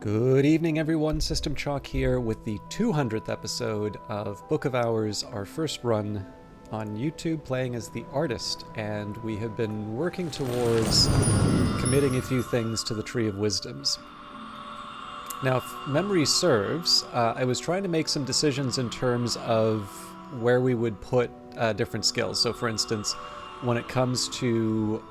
Good evening, everyone. System Chalk here with the 200th episode of Book of Hours, our first run on YouTube, playing as the artist. And we have been working towards committing a few things to the Tree of Wisdoms. Now, if memory serves, I was trying to make some decisions in terms of where we would put different skills. So, for instance, when it comes to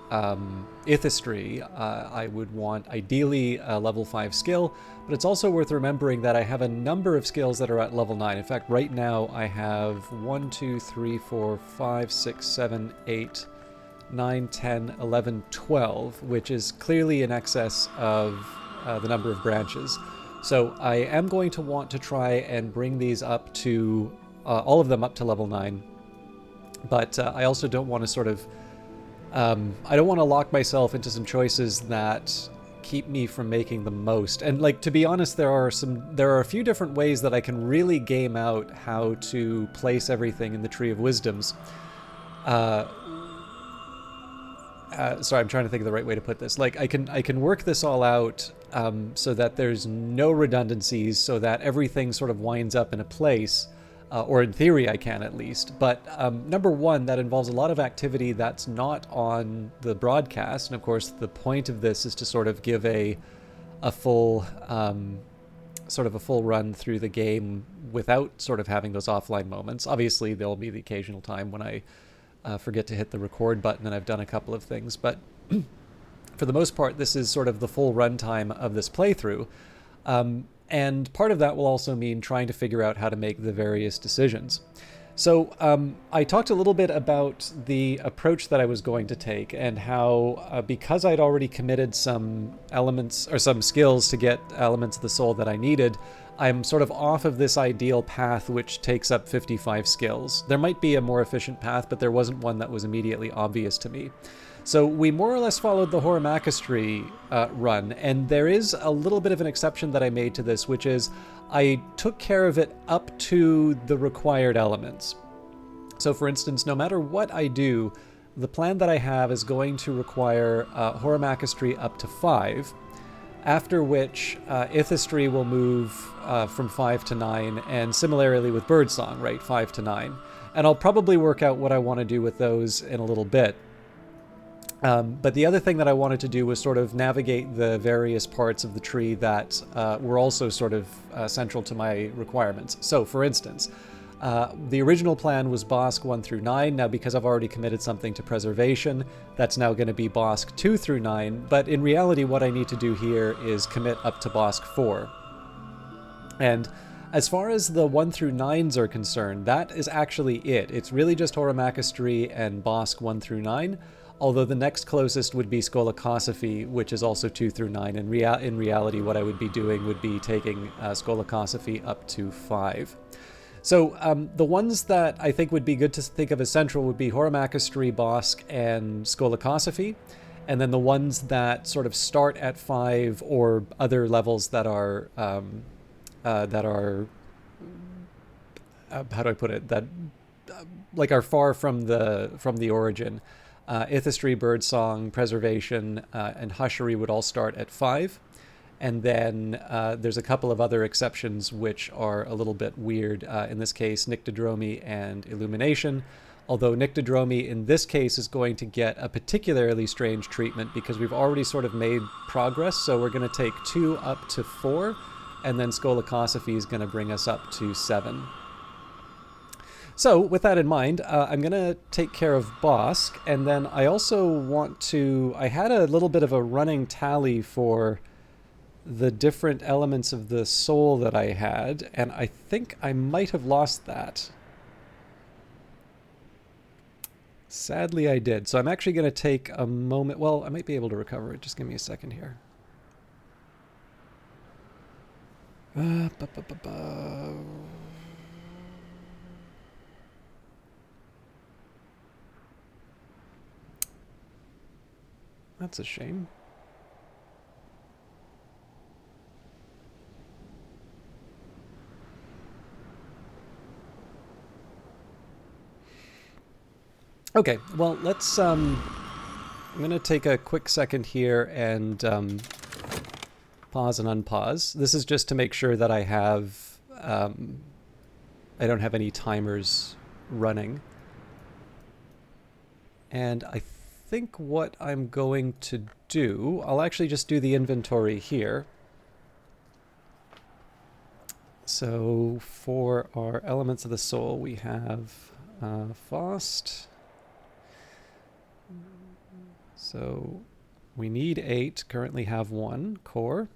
Ithistry, I would want ideally a level 5 skill, but it's also worth remembering that I have a number of skills that are at level 9. In fact, right now I have 1, 2, 3, 4, 5, 6, 7, 8, 9, 10, 11, 12, which is clearly in excess of the number of branches. So I am going to want to try and bring these up to, all of them up to level 9. But I also don't want to sort of, I don't want to lock myself into some choices that keep me from making the most. And like, to be honest, there are a few different ways that I can really game out how to place everything in the Tree of Wisdoms. Sorry, I'm trying to think of the right way to put this. Like, I can work this all out so that there's no redundancies, so that everything sort of winds up in a place. Or in theory I can, at least. But number one, that involves a lot of activity that's not on the broadcast. And of course, the point of this is to sort of give a full run through the game without sort of having those offline moments. Obviously, there'll be the occasional time when I forget to hit the record button and I've done a couple of things. But for the most part, this is sort of the full runtime of this playthrough. And part of that will also mean trying to figure out how to make the various decisions. So I talked a little bit about the approach that I was going to take and how, because I'd already committed some elements or some skills to get elements of the soul that I needed, I'm sort of off of this ideal path which takes up 55 skills. There might be a more efficient path, but there wasn't one that was immediately obvious to me. So we more or less followed the Horamakastry run, and there is a little bit of an exception that I made to this, which is I took care of it up to the required elements. So for instance, no matter what I do, the plan that I have is going to require Horamakastry up to 5, after which Ithistry will move from 5 to 9, and similarly with Birdsong, right, 5 to 9. And I'll probably work out what I want to do with those in a little bit. But the other thing that I wanted to do was sort of navigate the various parts of the tree that were also sort of central to my requirements. So, for instance, the original plan was Bosk 1 through 9. Now, because I've already committed something to preservation, that's now going to be Bosk 2 through 9. But in reality, what I need to do here is commit up to Bosk 4. And as far as the 1 through 9s are concerned, that is actually it. It's really just Horamakastry and Bosk 1 through 9. Although the next closest would be Skolakosophy, which is also 2 through 9. And in reality, what I would be doing would be taking Skolakosophy up to 5. So the ones that I think would be good to think of as central would be Horamakastry, Bosk, and Skolakosophy. And then the ones that sort of start at 5 or other levels that are, how do I put it, that like are far from the origin. Ithistry, Birdsong, Preservation, and Hushery would all start at 5. And then there's a couple of other exceptions which are a little bit weird. In this case, Nyctodromy and Illumination. Although Nyctodromy in this case is going to get a particularly strange treatment because we've already sort of made progress. So we're going to take 2 up to 4. And then Skolakosophy is going to bring us up to 7. So, with that in mind, I'm going to take care of Bosk, and then I also want to... I had a little bit of a running tally for the different elements of the soul that I had, and I think I might have lost that. Sadly, I did. So I'm actually going to take a moment... Well, I might be able to recover it. Just give me a second here. That's a shame. Okay, well, let's I'm going to take a quick second here and pause and unpause. This is just to make sure that I don't have any timers running. And I think what I'm going to do, I'll actually just do the inventory here. So for our elements of the soul, we have Faust. So we need 8, currently have 1 core.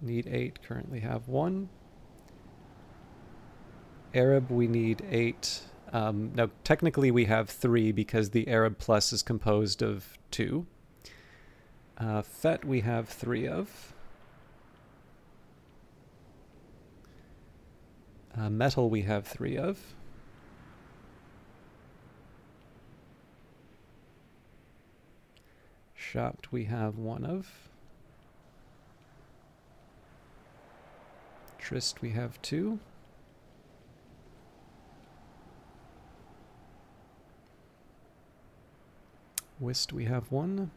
Need 8, currently have 1. Arab, we need 8. Now, technically we have 3 because the Arab plus is composed of 2. Fet, we have 3 of. Metal, we have 3 of. Shopped, we have 1 of. Trist, we have 2. Whist, we have 1.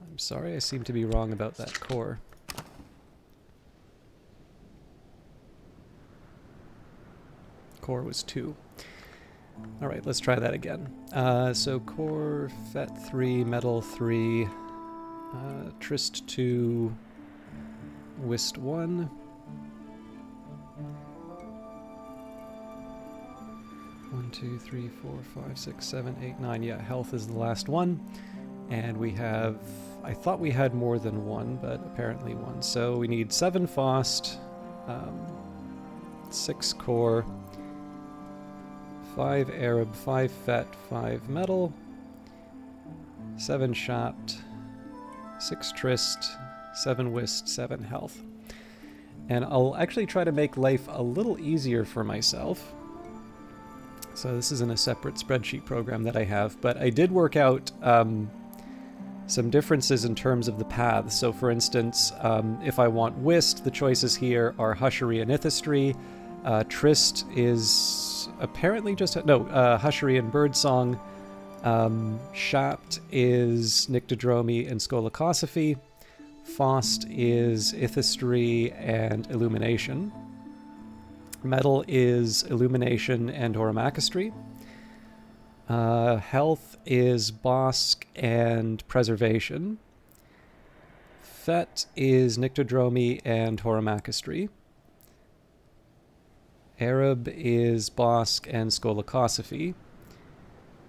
I'm sorry, I seem to be wrong about that core. Core was 2. All right, let's try that again. So core, Fet 3, Metal 3, Trist 2, Whist 1. 1, 2, 3, 4, 5, 6, 7, 8, 9. Yeah, health is the last one. And we have, I thought we had more than 1, but apparently 1. So we need 7 Faust, 6 core, 5 Arab, 5 Fet, 5 Metal, 7 Shopped, 6 Trist, 7 Whist, 7 health. And I'll actually try to make life a little easier for myself. So this isn't a separate spreadsheet program that I have, but I did work out some differences in terms of the paths. So for instance, if I want Whist, the choices here are Hushery and Ithistry. Trist is apparently just... Hushery and Birdsong. Shapt is Nyctodromy and Skolokosophy. Faust is Ithistry and Illumination. Metal is Illumination and Oromachistry. Health is Bosk and Preservation. Fet is Nyctodromy and Oromachistry. Arab is Bosk and Skolokosophy.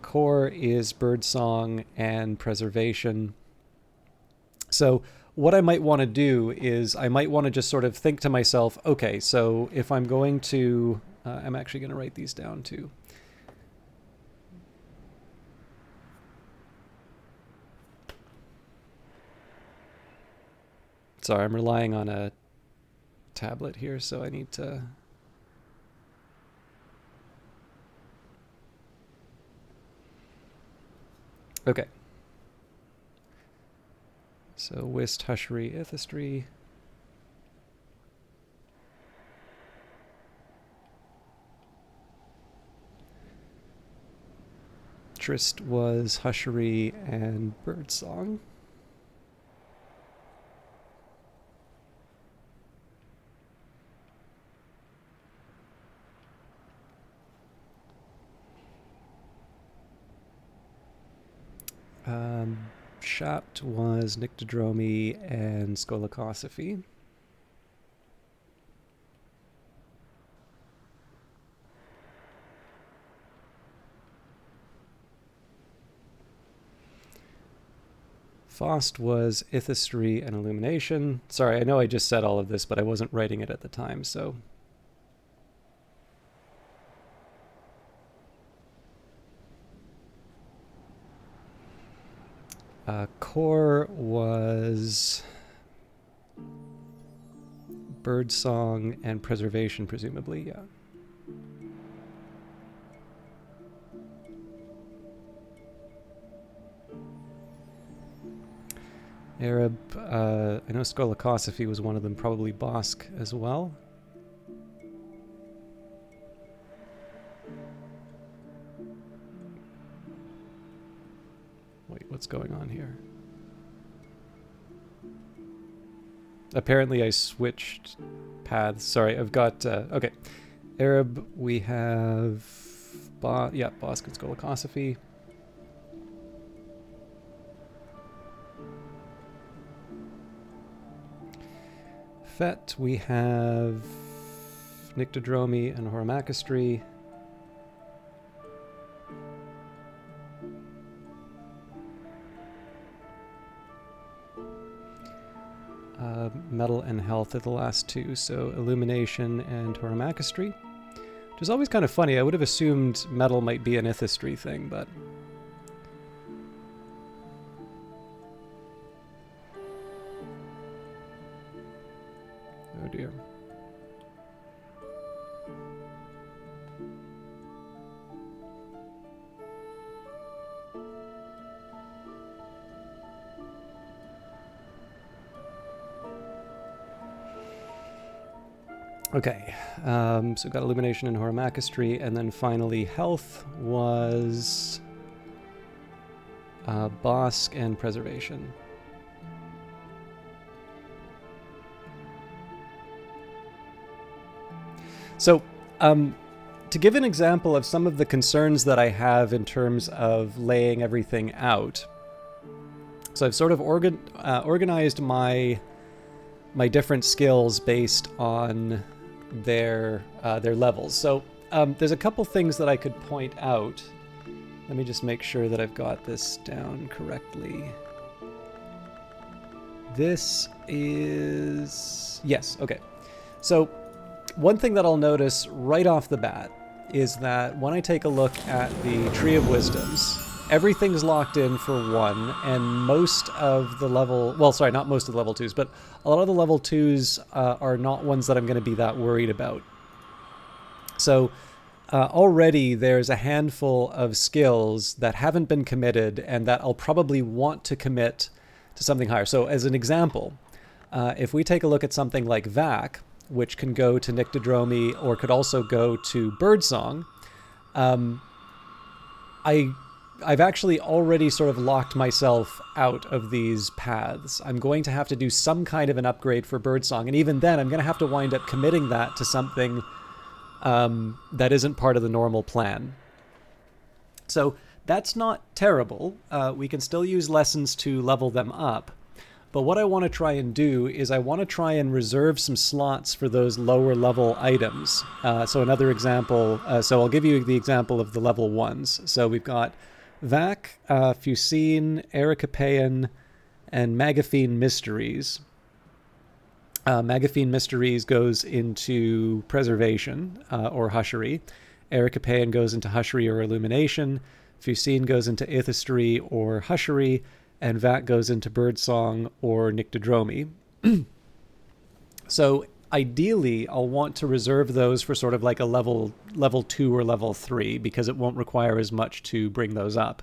Core is Birdsong and Preservation. So what I might want to do is I might want to just sort of think to myself, okay, so if I'm going to... I'm actually going to write these down too. Sorry, I'm relying on a tablet here, so I need to... Okay. So Whist, Hushery, Ithistry. Trist was Hushery and Birdsong. Shopped was Nyctodromy and Skolokosophy. Faust was Ithistry and Illumination. Sorry, I know I just said all of this, but I wasn't writing it at the time, so... Core was Birdsong and Preservation, presumably, yeah. Arab, I know Skolokosophy was one of them, probably Bosk as well. Wait, what's going on here? Apparently I switched paths. Sorry, I've got... okay. Arab, we have... Bosk and Skolokosophy. Fet, we have Nyctodromy and Horomachistry. Metal and Health are the last two, so Illumination and Horomachistry. Which is always kind of funny. I would have assumed Metal might be an Ithistry thing, but... oh dear. Okay, so we've got Illumination and Horomachistry, and then finally Health was Bosk and Preservation. So, to give an example of some of the concerns that I have in terms of laying everything out, so I've sort of organized my different skills based on their levels. So there's a couple things that I could point out. Let me just make sure that I've got this down correctly. This is... yes, okay. So one thing that I'll notice right off the bat is that when I take a look at the Tree of Wisdoms, everything's locked in for 1, and most of the level... well, sorry, not most of the level 2s, but a lot of the level 2s are not ones that I'm going to be that worried about. So already there's a handful of skills that haven't been committed and that I'll probably want to commit to something higher. So as an example, if we take a look at something like Vac, which can go to Nyctodromy or could also go to Birdsong, I've actually already sort of locked myself out of these paths. I'm going to have to do some kind of an upgrade for Birdsong, and even then I'm going to have to wind up committing that to something that isn't part of the normal plan. So that's not terrible. We can still use lessons to level them up. But what I want to try and do is I want to try and reserve some slots for those lower level items. So another example, so I'll give you the example of the level 1s. So we've got Vac, Fusine, Ericapean, and Magaphine Mysteries. Magaphine Mysteries goes into Preservation, or Hushery. Ericapean goes into Hushery or Illumination. Fusine goes into Ithistry or Hushery. And Vac goes into Birdsong or Nyctodromy. So ideally, I'll want to reserve those for sort of like a level 2 or level 3, because it won't require as much to bring those up.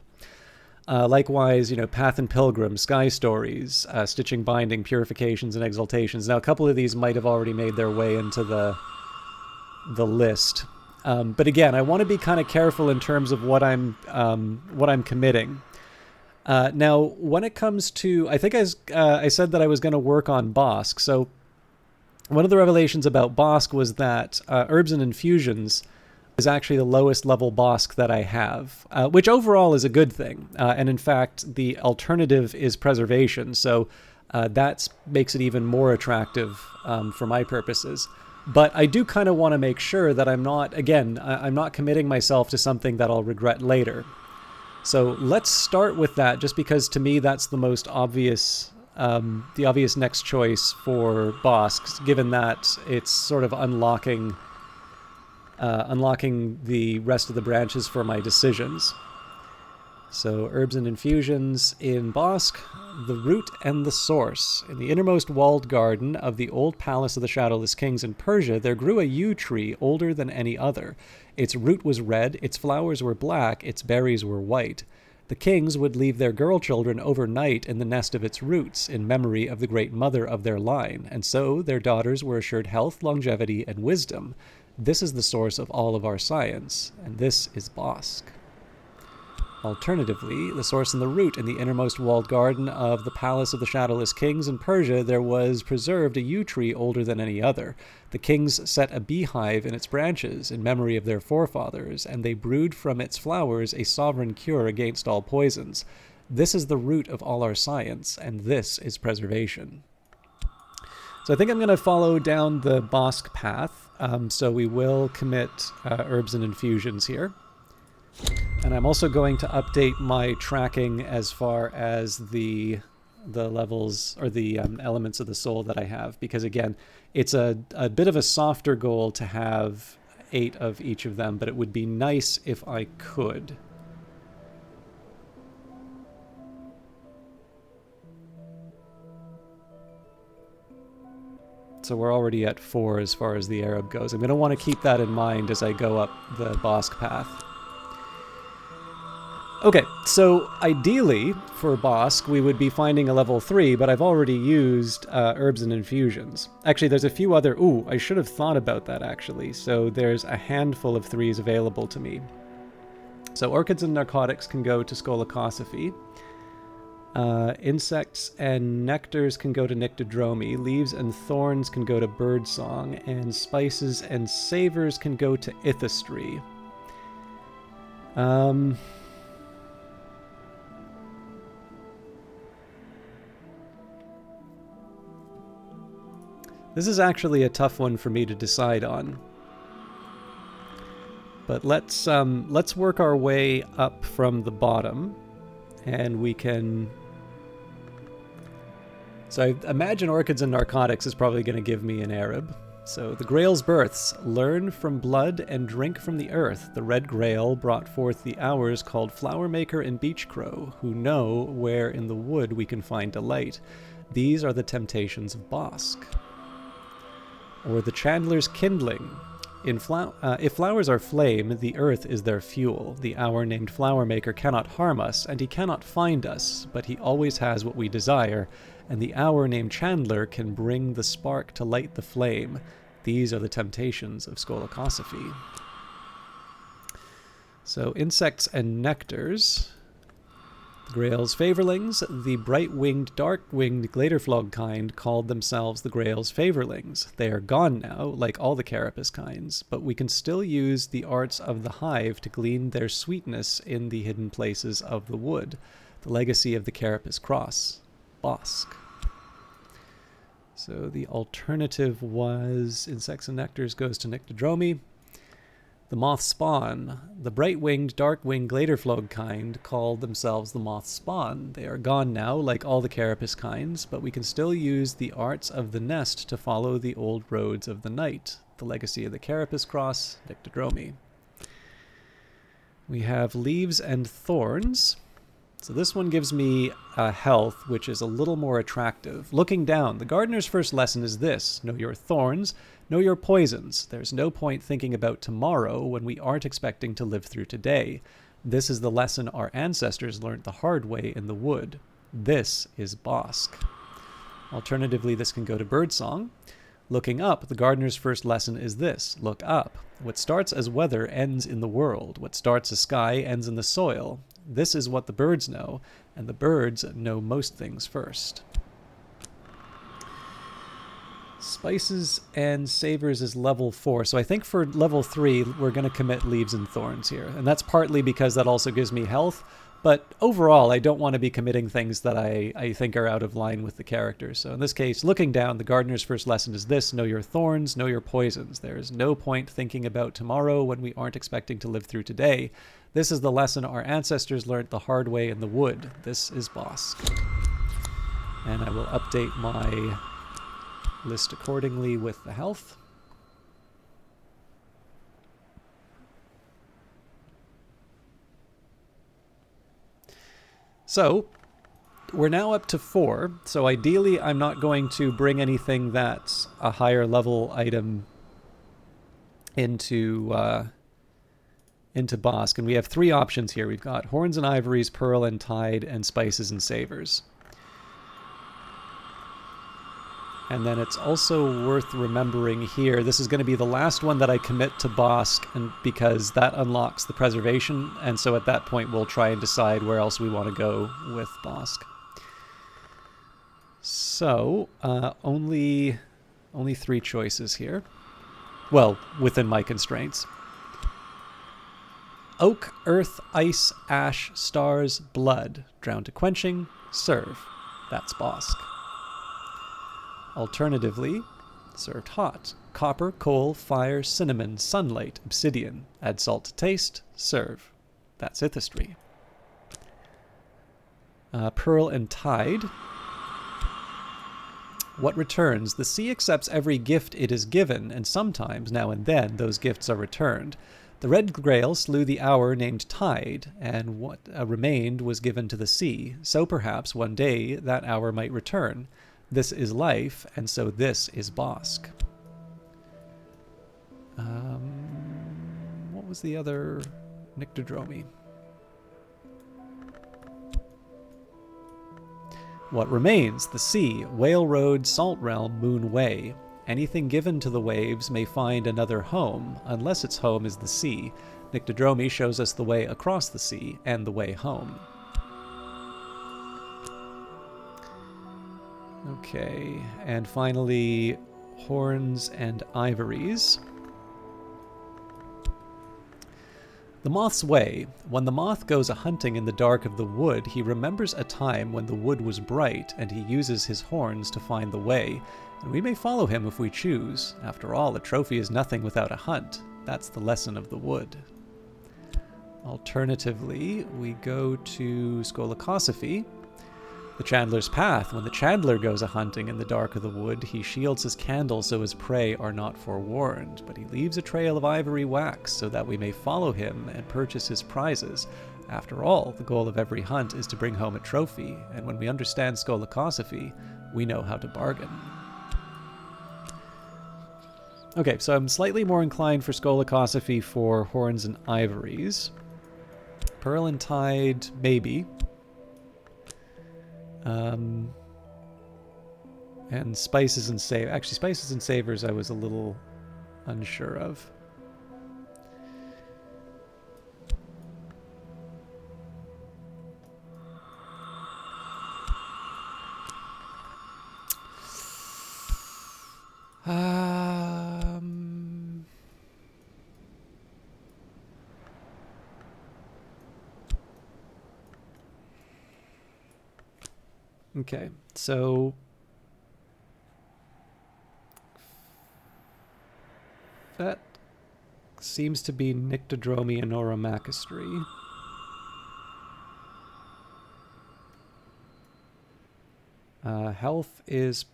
Likewise, Path and Pilgrim, Sky Stories, Stitching, Binding, Purifications, and Exaltations. Now, a couple of these might have already made their way into the list. But again, I want to be kind of careful in terms of what I'm committing. Now, when it comes to, I think I said that I was going to work on Bosk. So one of the revelations about Bosk was that Herbs and Infusions is actually the lowest level Bosk that I have, which overall is a good thing. And in fact, the alternative is Preservation. So that makes it even more attractive for my purposes. But I do kind of want to make sure that I'm not committing myself to something that I'll regret later. So let's start with that, just because to me that's the most obvious, the obvious next choice for Bosk, given that it's sort of unlocking the rest of the branches for my decisions. So Herbs and Infusions in Bosk, the root and the source. In the innermost walled garden of the old palace of the shadowless kings in Persia, there grew a yew tree older than any other. Its root was red, its flowers were black, its berries were white. The kings would leave their girl children overnight in the nest of its roots, in memory of the great mother of their line, and so their daughters were assured health, longevity, and wisdom. This is the source of all of our science, and this is Bosk. Alternatively, the source and the root in the innermost walled garden of the palace of the shadowless kings in Persia, there was preserved a yew tree older than any other. The kings set a beehive in its branches in memory of their forefathers, and they brewed from its flowers a sovereign cure against all poisons. This is the root of all our science, and this is preservation. So I think I'm going to follow down the Bosque path. So we will commit herbs and infusions here. And I'm also going to update my tracking as far as the levels or the elements of the soul that I have, because again, it's a bit of a softer goal to have 8 of each of them, but it would be nice if I could. So we're already at 4 as far as the Arab goes. I'm going to want to keep that in mind as I go up the Bosque path. Okay, so ideally for Bosque, we would be finding a level 3, but I've already used herbs and infusions. Actually, there's a few other... Ooh, I should have thought about that, actually. So there's a handful of 3s available to me. So orchids and narcotics can go to Skolokosophy. Insects and nectars can go to Nyctodromy. Leaves and thorns can go to birdsong. And spices and savors can go to Ithistry. This is actually a tough one for me to decide on. But let's work our way up from the bottom, and we can... So I imagine orchids and narcotics is probably going to give me an Arab. So the Grail's births. Learn from blood and drink from the earth. The red Grail brought forth the hours called Flower Maker and Beech Crow, who know where in the wood we can find delight. These are the temptations of Bosque. Or the Chandler's kindling. If flowers are flame, the earth is their fuel. The hour named Flower Maker cannot harm us, and he cannot find us, but he always has what we desire, and the hour named Chandler can bring the spark to light the flame. These are the temptations of Skolokosophy. So insects and nectars. The Grail's favorlings, the bright-winged, dark-winged Gladerflog kind, called themselves the Grail's favorlings. They are gone now, like all the Carapace kinds, but we can still use the arts of the hive to glean their sweetness in the hidden places of the wood. The legacy of the Carapace cross. Bosque. So the alternative was insects and nectars goes to Nyctodromy. The moth spawn. The bright-winged, dark-winged Gladerflog kind called themselves the moth spawn. They are gone now, like all the Carapace kinds, but we can still use the arts of the nest to follow the old roads of the night. The legacy of the Carapace cross, Nyctodromy. We have leaves and thorns. So this one gives me health, which is a little more attractive. Looking down, the gardener's first lesson is this: know your thorns, know your poisons. There's no point thinking about tomorrow when we aren't expecting to live through today. This is the lesson our ancestors learned the hard way in the wood. This is Bosque. Alternatively, this can go to birdsong. Looking up, the gardener's first lesson is this: look up. What starts as weather ends in the world. What starts as sky ends in the soil. This is what the birds know, and the birds know most things first. Spices and savors is level 4. So I think for level 3, we're going to commit leaves and thorns here. And that's partly because that also gives me health. But overall, I don't want to be committing things that I think are out of line with the characters. So in this case, looking down, the gardener's first lesson is this: know your thorns, know your poisons. There is no point thinking about tomorrow when we aren't expecting to live through today. This is the lesson our ancestors learned the hard way in the wood. This is Bosque. And I will update my list accordingly with the health. So we're now up to 4. So ideally, I'm not going to bring anything that's a higher level item into Bosque. And we have 3 options here. We've got horns and ivories, pearl and tide, and spices and savors. And then it's also worth remembering here, this is going to be the last one that I commit to Bosk, and because that unlocks the preservation, and so at that point we'll try and decide where else we want to go with Bosk. So, only 3 choices here. Well, within my constraints. Oak, earth, ice, ash, stars, blood. Drown to quenching, serve. That's Bosk. Alternatively, served hot. Copper, coal, fire, cinnamon, sunlight, obsidian. Add salt to taste, serve. That's Ithistry. Pearl and tide. What returns? The sea accepts every gift it is given, and sometimes, now and then, those gifts are returned. The red grail slew the hour named Tide, and what remained was given to the sea. So perhaps one day that hour might return. This is life, and so this is Bosk. What was the other? Nyctodromy. What remains? The sea, Whale Road, Salt Realm, Moon Way. Anything given to the waves may find another home, unless its home is the sea. Nyctodromy shows us the way across the sea and the way home. Okay, and finally, horns and ivories. The moth's way. When the moth goes a-hunting in the dark of the wood, he remembers a time when the wood was bright, and he uses his horns to find the way. And we may follow him if we choose. After all, a trophy is nothing without a hunt. That's the lesson of the wood. Alternatively, we go to Skolakosophy. The Chandler's Path. When the Chandler goes a-hunting in the dark of the wood, he shields his candle so his prey are not forewarned, but he leaves a trail of ivory wax so that we may follow him and purchase his prizes. After all, the goal of every hunt is to bring home a trophy, and when we understand Skolakosophy, we know how to bargain. Okay, so I'm slightly more inclined for Skolakosophy for horns and ivories. Pearl and tide, maybe. And spices and savors. Actually, spices and savors I was a little unsure of. Okay, so that seems to be Nyctodromy and Oromachistry. Health is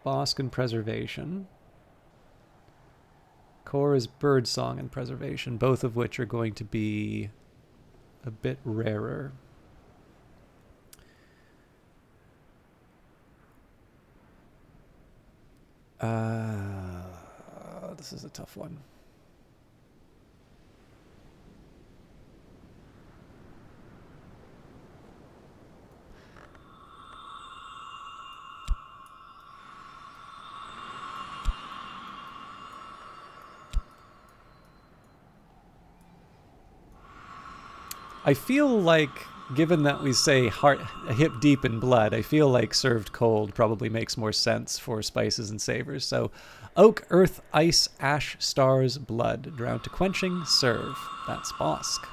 Bosk and Preservation. Core is Birdsong and Preservation, both of which are going to be a bit rarer. This is a tough one. I feel like, given that we say heart hip deep in blood, I feel like served cold probably makes more sense for spices and savors. So oak, earth, ice, ash, stars, blood. Drown to quenching, serve. That's Bosk.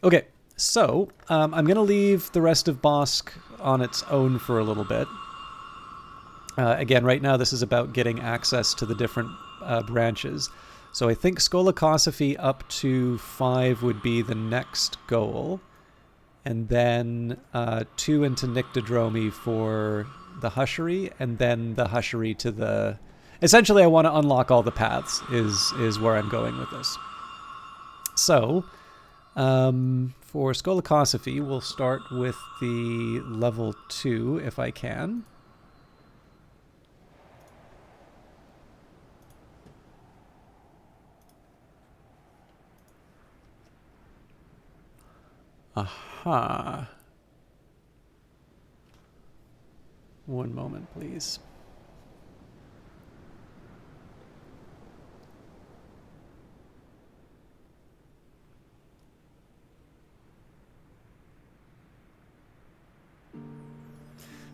Okay, so I'm going to leave the rest of Bosk on its own for a little bit. Again, right now this is about getting access to the different branches. So I think Skolakosophy up to 5 would be the next goal. And then 2 into Nyctodromy for the Hushery, and then the Hushery to the... Essentially, I want to unlock all the paths, is where I'm going with this. So, for Skolakosophy, we'll start with the level 2, if I can. Aha. One moment, please.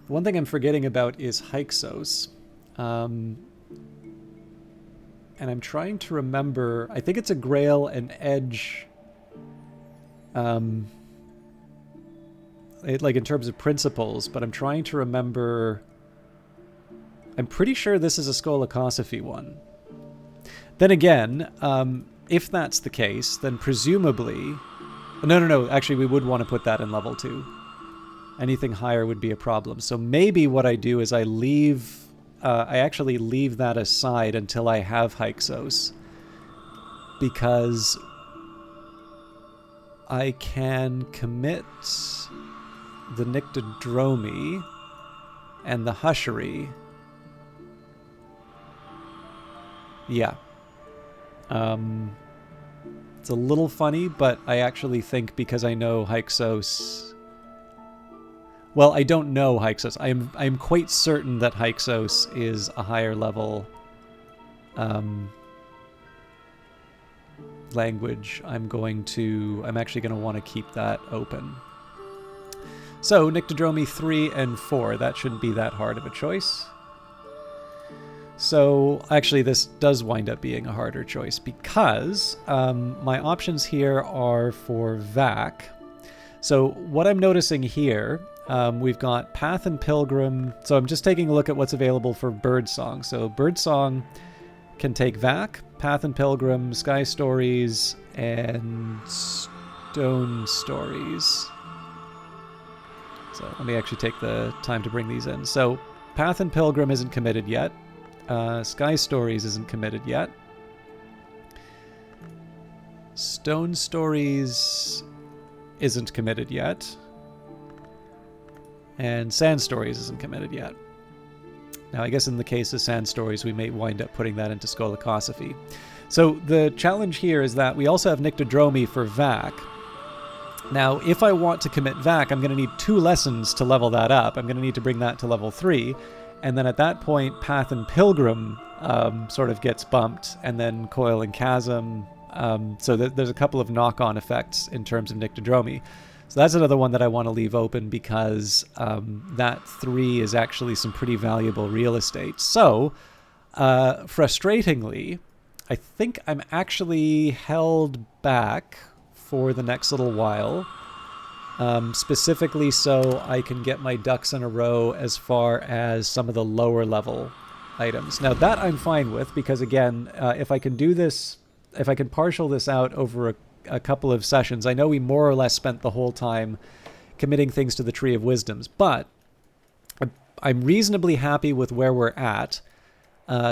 The one thing I'm forgetting about is Hyksos. And I'm trying to remember, I think it's a Grail and Edge, like in terms of principles, but I'm trying to remember, I'm pretty sure this is a Skolakosophy one. Then again, if that's the case, then presumably, no, actually we would want to put that in level 2. Anything higher would be a problem. So maybe what I do is I actually leave that aside until I have Hyksos, because I can commit the Nyctodromy and the Hushery. Yeah. It's a little funny, but I actually think because I know Hyksos... Well, I don't know Hyksos. I'm quite certain that Hyksos is a higher level language. I'm actually going to want to keep that open. So, Nyctodromy 3 and 4. That shouldn't be that hard of a choice. So, actually, this does wind up being a harder choice because my options here are for VAC. So, what I'm noticing here... we've got Path and Pilgrim. So I'm just taking a look at what's available for Birdsong. So Birdsong can take VAC, Path and Pilgrim, Sky Stories, and Stone Stories. So let me actually take the time to bring these in. So Path and Pilgrim isn't committed yet. Sky Stories isn't committed yet. Stone Stories isn't committed yet. And Sand Stories isn't committed yet. Now, I guess in the case of Sand Stories, we may wind up putting that into Skolakosophy. So the challenge here is that we also have Nyctodromy for VAC. Now, if I want to commit VAC, I'm going to need 2 lessons to level that up. I'm going to need to bring that to level 3. And then at that point, Path and Pilgrim sort of gets bumped, and then Coil and Chasm. So there's a couple of knock-on effects in terms of Nyctodromy. So that's another one that I want to leave open because that 3 is actually some pretty valuable real estate. So, frustratingly, I think I'm actually held back for the next little while, specifically so I can get my ducks in a row as far as some of the lower level items. Now that I'm fine with because, again, if I can do this, if I can partial this out over a couple of sessions. I know we more or less spent the whole time committing things to the Tree of Wisdoms, but I'm reasonably happy with where we're at,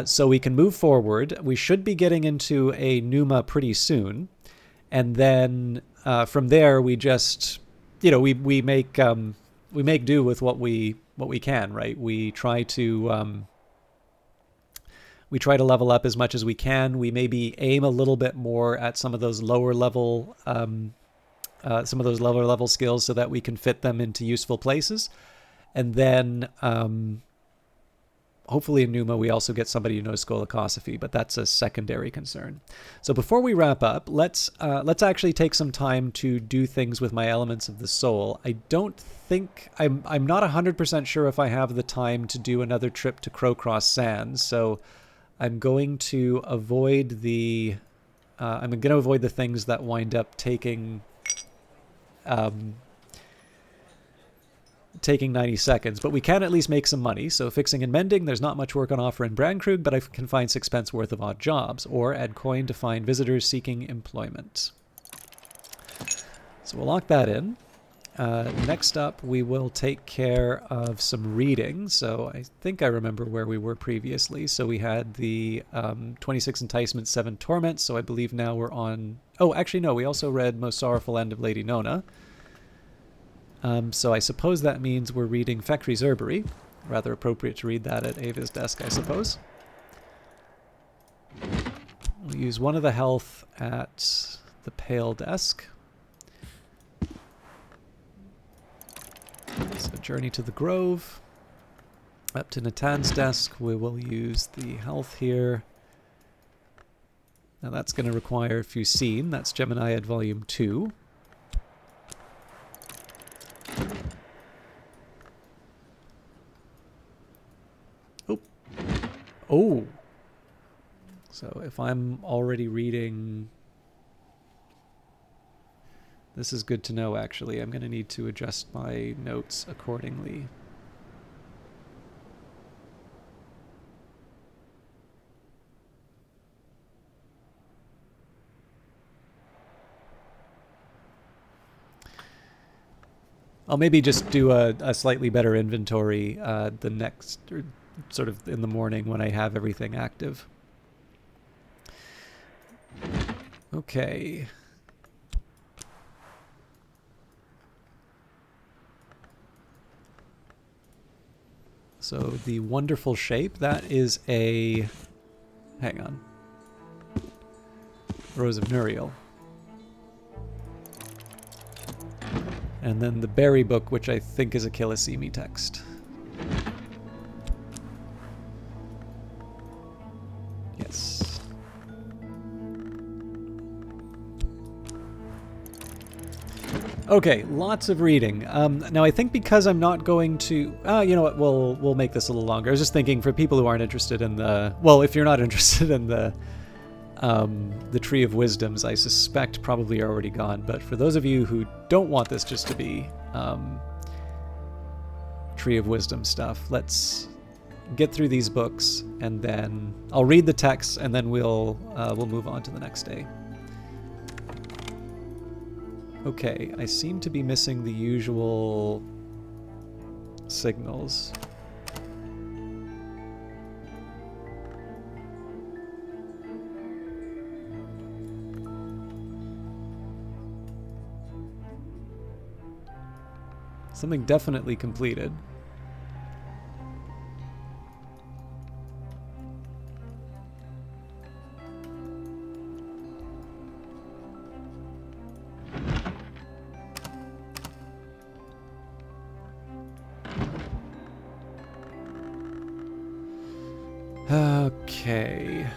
so we can move forward. We should be getting into a Numa pretty soon, and then from there we just, we make do with what we can, right? We try to level up as much as we can. We maybe aim a little bit more at some of those lower level skills so that we can fit them into useful places. And then hopefully in Numa we also get somebody who knows Skolakosophy, but that's a secondary concern. So before we wrap up, let's actually take some time to do things with my Elements of the Soul. I don't think I'm not 100% sure if I have the time to do another trip to Crowcross Sands. So I'm going to avoid the things that wind up taking 90 seconds, but we can at least make some money. So fixing and mending, there's not much work on offer in Brandkrug, but I can find 6 pence worth of odd jobs, or add coin to find visitors seeking employment. So we'll lock that in. Next up, we will take care of some reading. So I think I remember where we were previously. So we had the 26 Enticements, 7 Torments. So I believe now we're on... Oh, actually, no. We also read Most Sorrowful End of Lady Nona. So I suppose that means we're reading Fectry's Herbery. Rather appropriate to read that at Ava's desk, I suppose. We'll use 1 of the health at the Pale desk. So Journey to the Grove. Up to Natan's desk, we will use the health here. Now that's going to require Fusine. That's Geminiad Volume 2. Oh. Oh. So if I'm already reading... This is good to know, actually. I'm going to need to adjust my notes accordingly. I'll maybe just do a slightly better inventory the next, or sort of in the morning when I have everything active. Okay. So the wonderful shape, that is a... Hang on. Rose of Nuriel. And then the Berry Book, which I think is a Kilisimi text. Yes. Okay, lots of reading. Now I think because I'm not going to... you know what, we'll make this a little longer. I was just thinking for people who aren't interested in the... Well, if you're not interested in the Tree of Wisdoms, I suspect probably are already gone, but for those of you who don't want this just to be Tree of Wisdom stuff, let's get through these books, and then I'll read the text, and then we'll move on to the next day. Okay, I seem to be missing the usual signals. Something definitely completed. Okay.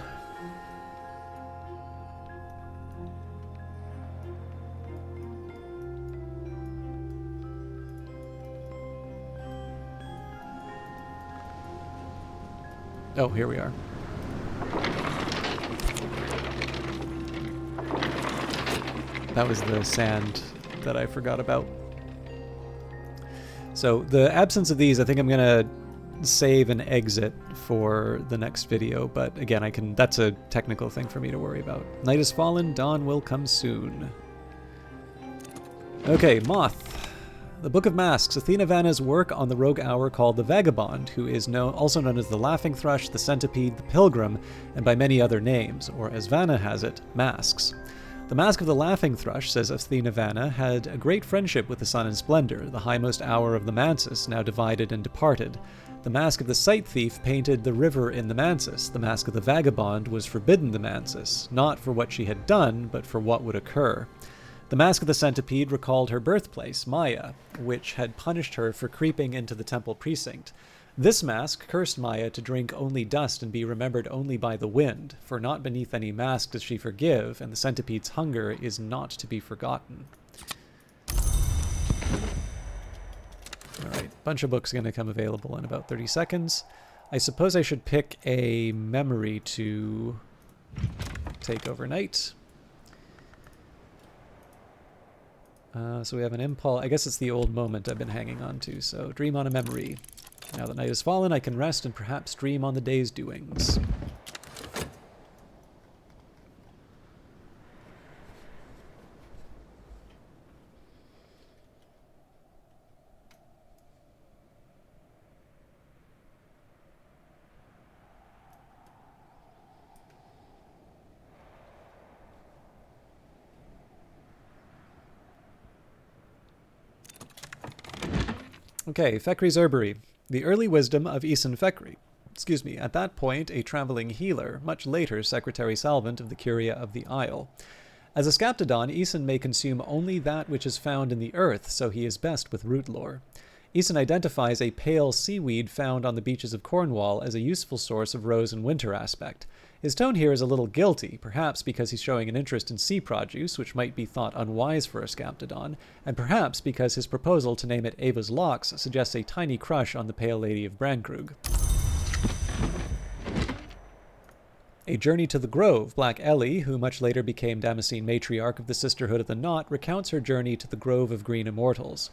Oh, here we are. That was the sand that I forgot about. So the absence of these, I think I'm gonna save and exit for the next video, but again, that's a technical thing for me to worry about. Night has fallen, dawn will come soon. Okay, Moth. The Book of Masks, Athena Vanna's work on the rogue hour called the Vagabond, who is also known as the Laughing Thrush, the Centipede, the Pilgrim, and by many other names, or as Vanna has it, Masks. The Mask of the Laughing Thrush, says Athena Vanna, had a great friendship with the sun and splendor, the highmost hour of the Mansus, now divided and departed. The Mask of the Sight Thief painted the river in the Mansus. The Mask of the Vagabond was forbidden the Mansus, not for what she had done, but for what would occur. The Mask of the Centipede recalled her birthplace, Maya, which had punished her for creeping into the temple precinct. This mask cursed Maya to drink only dust and be remembered only by the wind, for not beneath any mask does she forgive, and the centipede's hunger is not to be forgotten. Alright, bunch of books going to come available in about 30 seconds. I suppose I should pick a memory to take overnight. So we have an impulse. I guess it's the old moment I've been hanging on to. So dream on a memory. Now that night has fallen, I can rest and perhaps dream on the day's doings. Okay, Fekri's Herbery. The early wisdom of Isan Fekri. Excuse me, at that point a traveling healer, much later Secretary Salvant of the Curia of the Isle. As a Scaptodon, Isan may consume only that which is found in the earth, so he is best with root lore. Eason identifies a pale seaweed found on the beaches of Cornwall as a useful source of rose and winter aspect. His tone here is a little guilty, perhaps because he's showing an interest in sea produce, which might be thought unwise for a Scaptodon, and perhaps because his proposal to name it Ava's Locks suggests a tiny crush on the Pale Lady of Brankrug. A Journey to the Grove, Black Ellie, who much later became Damascene matriarch of the Sisterhood of the Knot, recounts her journey to the Grove of Green Immortals.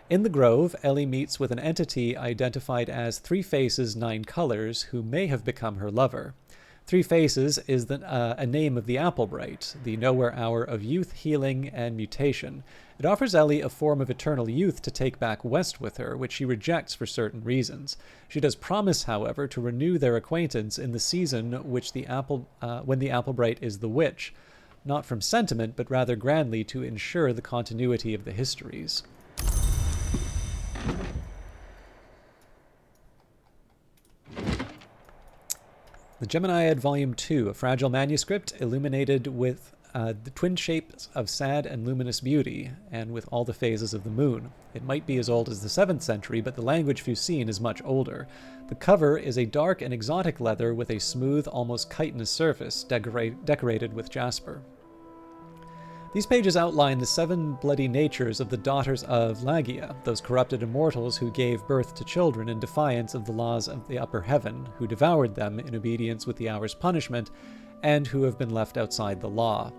In the Grove, Ellie meets with an entity identified as Three Faces, Nine Colors, who may have become her lover. Three Faces is a name of the Applebright, the nowhere hour of youth, healing, and mutation. It offers Ellie a form of eternal youth to take back west with her, which she rejects for certain reasons. She does promise, however, to renew their acquaintance in the season when the Applebright is the witch, not from sentiment, but rather grandly to ensure the continuity of the histories. The Geminiad Volume 2, a fragile manuscript illuminated with the twin shapes of sad and luminous beauty, and with all the phases of the moon. It might be as old as the 7th century, but the language Fusine is much older. The cover is a dark and exotic leather with a smooth, almost chitinous surface, decorated with jasper. These pages outline the 7 bloody natures of the daughters of Lagia, those corrupted immortals who gave birth to children in defiance of the laws of the upper heaven, who devoured them in obedience with the hour's punishment, and who have been left outside the law.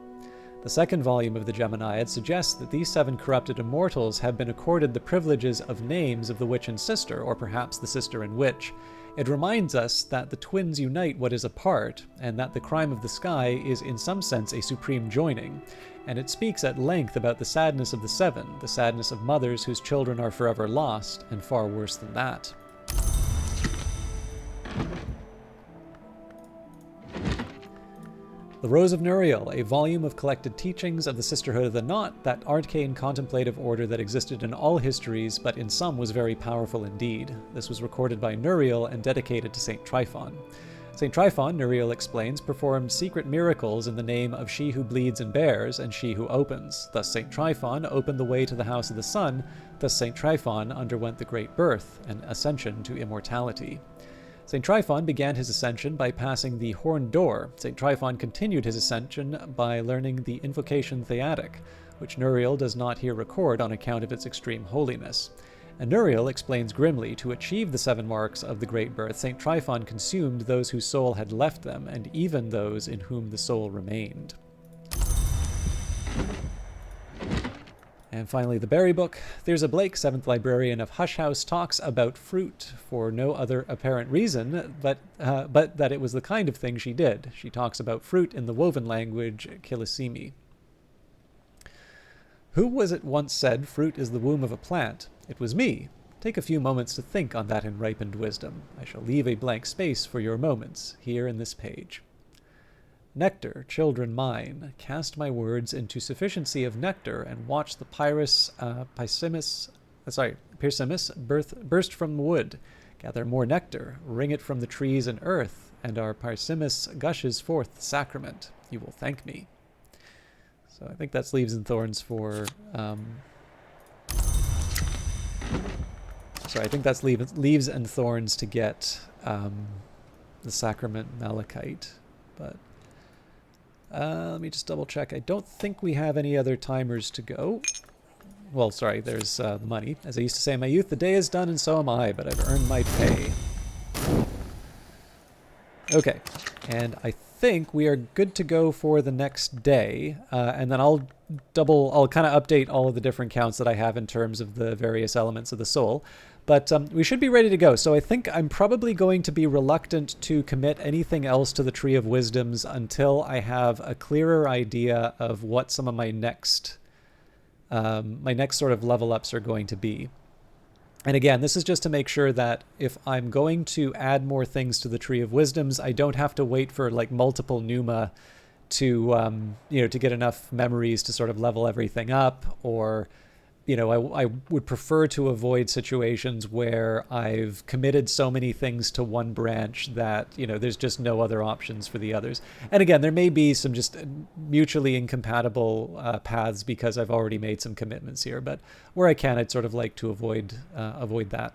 The second volume of the Geminiad suggests that these 7 corrupted immortals have been accorded the privileges of names of the witch and sister, or perhaps the sister and witch. It reminds us that the twins unite what is apart, and that the crime of the sky is in some sense a supreme joining. And it speaks at length about the sadness of the 7, the sadness of mothers whose children are forever lost, and far worse than that. The Rose of Nuriel, a volume of collected teachings of the Sisterhood of the Knot, that arcane contemplative order that existed in all histories, but in some was very powerful indeed. This was recorded by Nuriel and dedicated to Saint Tryphon. Saint Tryphon, Nuriel explains, performed secret miracles in the name of she who bleeds and bears, and she who opens. Thus Saint Tryphon opened the way to the House of the Sun, thus Saint Tryphon underwent the Great Birth, an ascension to immortality. St. Tryphon began his ascension by passing the Horned Door. St. Tryphon continued his ascension by learning the Invocation Theatic, which Nuriel does not here record on account of its extreme holiness. And Nuriel explains grimly, to achieve the 7 marks of the Great Birth, St. Tryphon consumed those whose soul had left them, and even those in whom the soul remained. And finally, the Berry Book. Thyrza Blake, 7th librarian of Hush House, talks about fruit for no other apparent reason, but that it was the kind of thing she did. She talks about fruit in the woven language Killisimi. Who was it once said, fruit is the womb of a plant? It was me. Take a few moments to think on that enripened wisdom. I shall leave a blank space for your moments, here in this page. Nectar, children mine, cast my words into sufficiency of nectar, and watch the Persimmon burst from the wood. Gather more nectar, wring it from the trees and earth, and our Persimmon gushes forth the sacrament. You will thank me. So I think that's Leaves and Thorns for... I think that's Leaves and Thorns to get the sacrament malachite, but... let me just double check. I don't think we have any other timers to go. Well, sorry, there's the money. As I used to say in my youth, the day is done and so am I, but I've earned my pay. Okay, and I think we are good to go for the next day, and then I'll kind of update all of the different counts that I have in terms of the various elements of the soul. But we should be ready to go. So I think I'm probably going to be reluctant to commit anything else to the Tree of Wisdoms until I have a clearer idea of what some of my next sort of level ups are going to be. And again, this is just to make sure that if I'm going to add more things to the Tree of Wisdoms, I don't have to wait for like multiple Pneuma to get enough memories to sort of level everything up, or I would prefer to avoid situations where I've committed so many things to one branch that, there's just no other options for the others. And again, there may be some just mutually incompatible paths because I've already made some commitments here. But where I can, I'd sort of like to avoid that.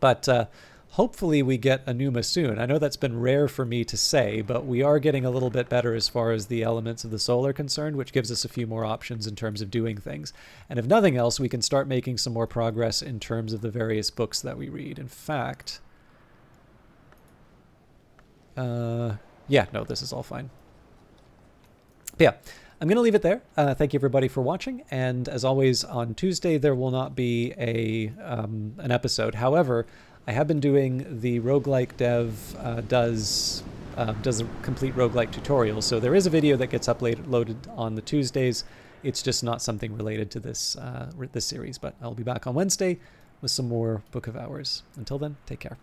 But hopefully we get a Numa soon. I know that's been rare for me to say, but we are getting a little bit better as far as the elements of the soul are concerned, which gives us a few more options in terms of doing things. And if nothing else, we can start making some more progress in terms of the various books that we read. In fact, yeah, no, this is all fine. But yeah, I'm going to leave it there. Thank you, everybody, for watching. And as always, on Tuesday, there will not be an episode. However, I have been doing the roguelike dev does a complete roguelike tutorial. So there is a video that gets uploaded on the Tuesdays. It's just not something related to this series. But I'll be back on Wednesday with some more Book of Hours. Until then, take care.